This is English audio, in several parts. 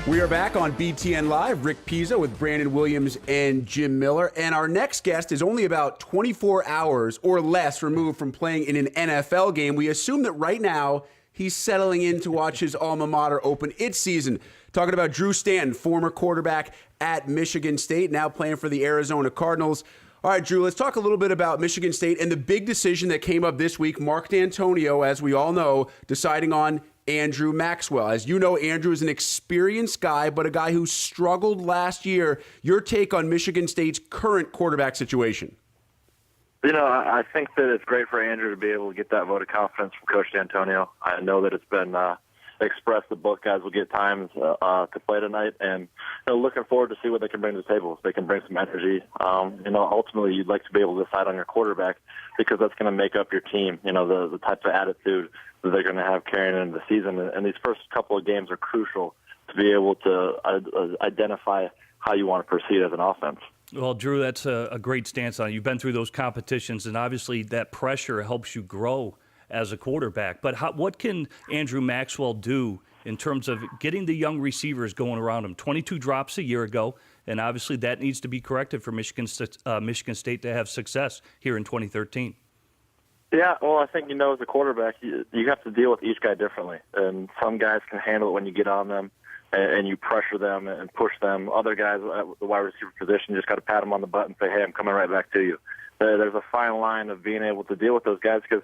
We are back on BTN Live. Rick Pizzo with Brandon Williams and Jim Miller. And our next guest is only about 24 hours or less removed from playing in an NFL game. We assume that right now he's settling in to watch his alma mater open its season. Talking about Drew Stanton, former quarterback at Michigan State, now playing for the Arizona Cardinals. All right, Drew, let's talk a little bit about Michigan State and the big decision that came up this week. Mark D'Antonio, as we all know, deciding on Andrew Maxwell. As you know, Andrew is an experienced guy, but a guy who struggled last year. Your take on Michigan State's current quarterback situation? You know, I think that it's great for Andrew to be able to get that vote of confidence from Coach D'Antonio. I know that it's been expressed that both guys will get times to play tonight, and looking forward to see what they can bring to the table. If they can bring some energy, ultimately you'd like to be able to decide on your quarterback because that's going to make up your team. The type of attitude that they're going to have carrying into the season, and these first couple of games are crucial to be able to identify how you want to proceed as an offense. Well, Drew, that's a great stance on it. You've been through those competitions, and obviously that pressure helps you grow as a quarterback. But what can Andrew Maxwell do in terms of getting the young receivers going around him? 22 drops a year ago, and obviously that needs to be corrected for Michigan State to have success here in 2013. Yeah, well, I think, as a quarterback, you have to deal with each guy differently. And some guys can handle it when you get on them and you pressure them and push them. Other guys at the wide receiver position just got to pat them on the butt and say, hey, I'm coming right back to you. There's a fine line of being able to deal with those guys because,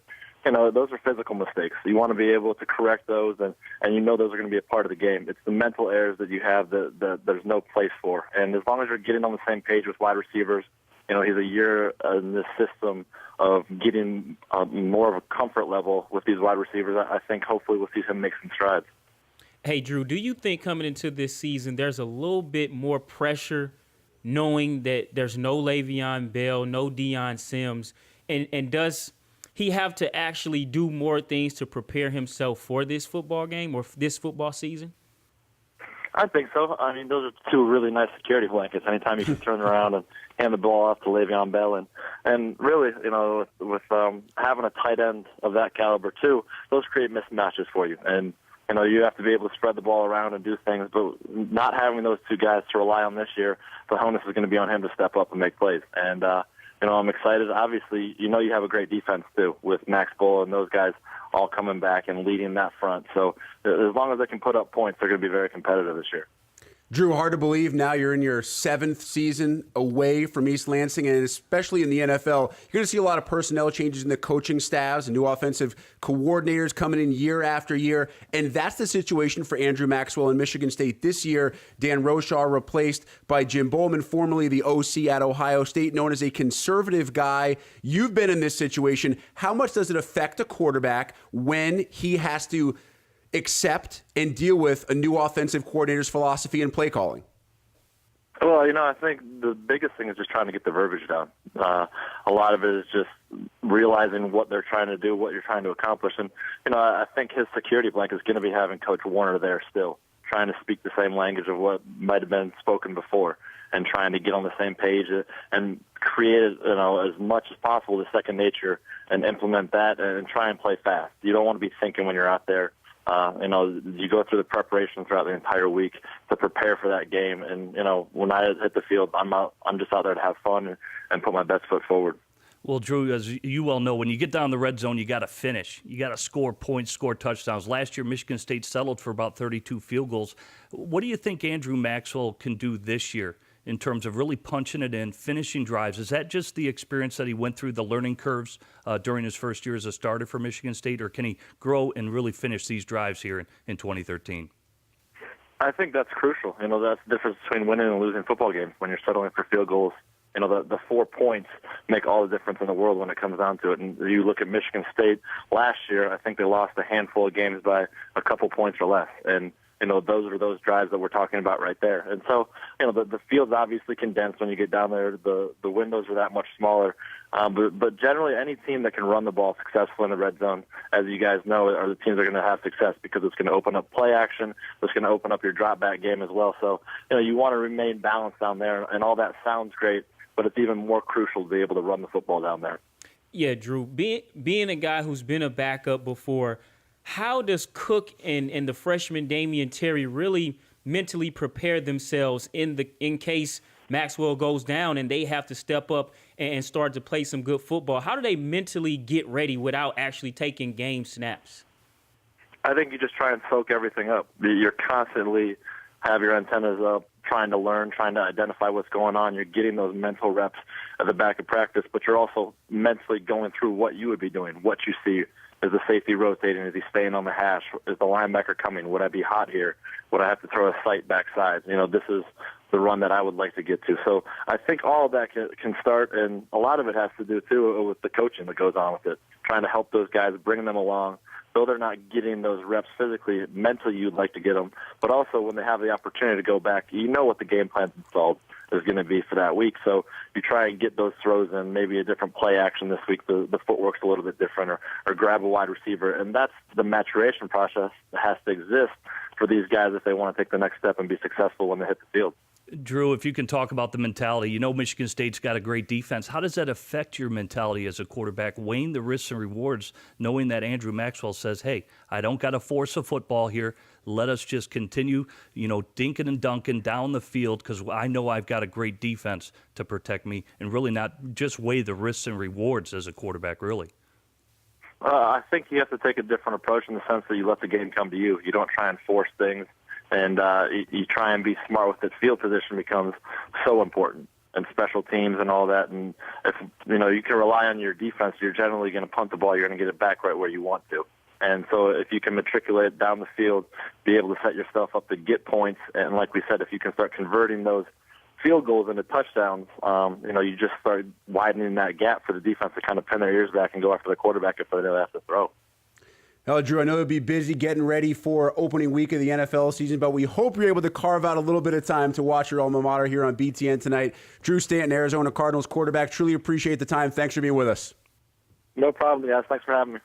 those are physical mistakes. You want to be able to correct those, and those are going to be a part of the game. It's the mental errors that you have that there's no place for. And as long as you're getting on the same page with wide receivers, he's a year in this system of getting more of a comfort level with these wide receivers. I think hopefully we'll see him make some strides. Hey, Drew, do you think coming into this season there's a little bit more pressure knowing that there's no Le'Veon Bell, no Deion Sims, and does he have to actually do more things to prepare himself for this football game or this football season? I think so. I mean, those are two really nice security blankets. Anytime you can turn around and hand the ball off to Le'Veon Bell, and really, with having a tight end of that caliber too, those create mismatches for you. And you have to be able to spread the ball around and do things. But not having those two guys to rely on this year, the onus is going to be on him to step up and make plays. And I'm excited. Obviously, you have a great defense too with Max Bull and those guys all coming back and leading that front. So as long as they can put up points, they're going to be very competitive this year. Drew, hard to believe now you're in your 7th season away from East Lansing, and especially in the NFL, you're going to see a lot of personnel changes in the coaching staffs and new offensive coordinators coming in year after year, and that's the situation for Andrew Maxwell in Michigan State this year. Dan Rochar replaced by Jim Bowman, formerly the OC at Ohio State, known as a conservative guy. You've been in this situation. How much does it affect a quarterback when he has to accept and deal with a new offensive coordinator's philosophy and play calling? Well, I think the biggest thing is just trying to get the verbiage down. A lot of it is just realizing what they're trying to do, what you're trying to accomplish. And, I think his security blanket is going to be having Coach Warner there still, trying to speak the same language of what might have been spoken before and trying to get on the same page and create, as much as possible the second nature and implement that and try and play fast. You don't want to be thinking when you're out there. You go through the preparation throughout the entire week to prepare for that game. And, when I hit the field, I'm just out there to have fun and put my best foot forward. Well, Drew, as you well know, when you get down the red zone, you got to finish. You got to score points, score touchdowns. Last year, Michigan State settled for about 32 field goals. What do you think Andrew Maxwell can do this year in terms of really punching it in, finishing drives? Is that just the experience that he went through, the learning curves during his first year as a starter for Michigan State, or can he grow and really finish these drives here in 2013? I think that's crucial. That's the difference between winning and losing football games when you're settling for field goals. The 4 points make all the difference in the world when it comes down to it. And you look at Michigan State last year, I think they lost a handful of games by a couple points or less. And those are those drives that we're talking about right there. And so, the field's obviously condensed when you get down there. The windows are that much smaller. But generally, any team that can run the ball successfully in the red zone, as you guys know, are the teams that are going to have success because it's going to open up play action. It's going to open up your drop back game as well. So, you want to remain balanced down there. And all that sounds great, but it's even more crucial to be able to run the football down there. Yeah, Drew, being a guy who's been a backup before, how does Cook and the freshman Damian Terry really mentally prepare themselves in case Maxwell goes down and they have to step up and start to play some good football? How do they mentally get ready without actually taking game snaps? I think you just try and soak everything up. You're constantly have your antennas up, trying to learn, trying to identify what's going on. You're getting those mental reps at the back of practice, but you're also mentally going through what you would be doing, what you see. Is the safety rotating? Is he staying on the hash? Is the linebacker coming? Would I be hot here? Would I have to throw a sight backside? This is the run that I would like to get to. So I think all of that can start, and a lot of it has to do, too, with the coaching that goes on with it, trying to help those guys, bring them along. Though they're not getting those reps physically, mentally you'd like to get them. But also when they have the opportunity to go back, you know what the game plan installed is going to be for that week. So you try and get those throws in, maybe a different play action this week. The footwork's a little bit different, or grab a wide receiver. And that's the maturation process that has to exist for these guys if they want to take the next step and be successful when they hit the field. Drew, if you can talk about the mentality, Michigan State's got a great defense. How does that affect your mentality as a quarterback, weighing the risks and rewards, knowing that Andrew Maxwell says, hey, I don't got to force a football here. Let us just continue, dinking and dunking down the field because I know I've got a great defense to protect me, and really not just weigh the risks and rewards as a quarterback, really. I think you have to take a different approach in the sense that you let the game come to you. You don't try and force things. And you try and be smart with it. Field position becomes so important, and special teams and all that. And if you can rely on your defense, you're generally going to punt the ball. You're going to get it back right where you want to. And so if you can matriculate down the field, be able to set yourself up to get points, and like we said, if you can start converting those field goals into touchdowns, you just start widening that gap for the defense to kind of pin their ears back and go after the quarterback if they don't have to throw. Well, Drew, I know you'll be busy getting ready for opening week of the NFL season, but we hope you're able to carve out a little bit of time to watch your alma mater here on BTN tonight. Drew Stanton, Arizona Cardinals quarterback. Truly appreciate the time. Thanks for being with us. No problem, guys. Thanks for having me.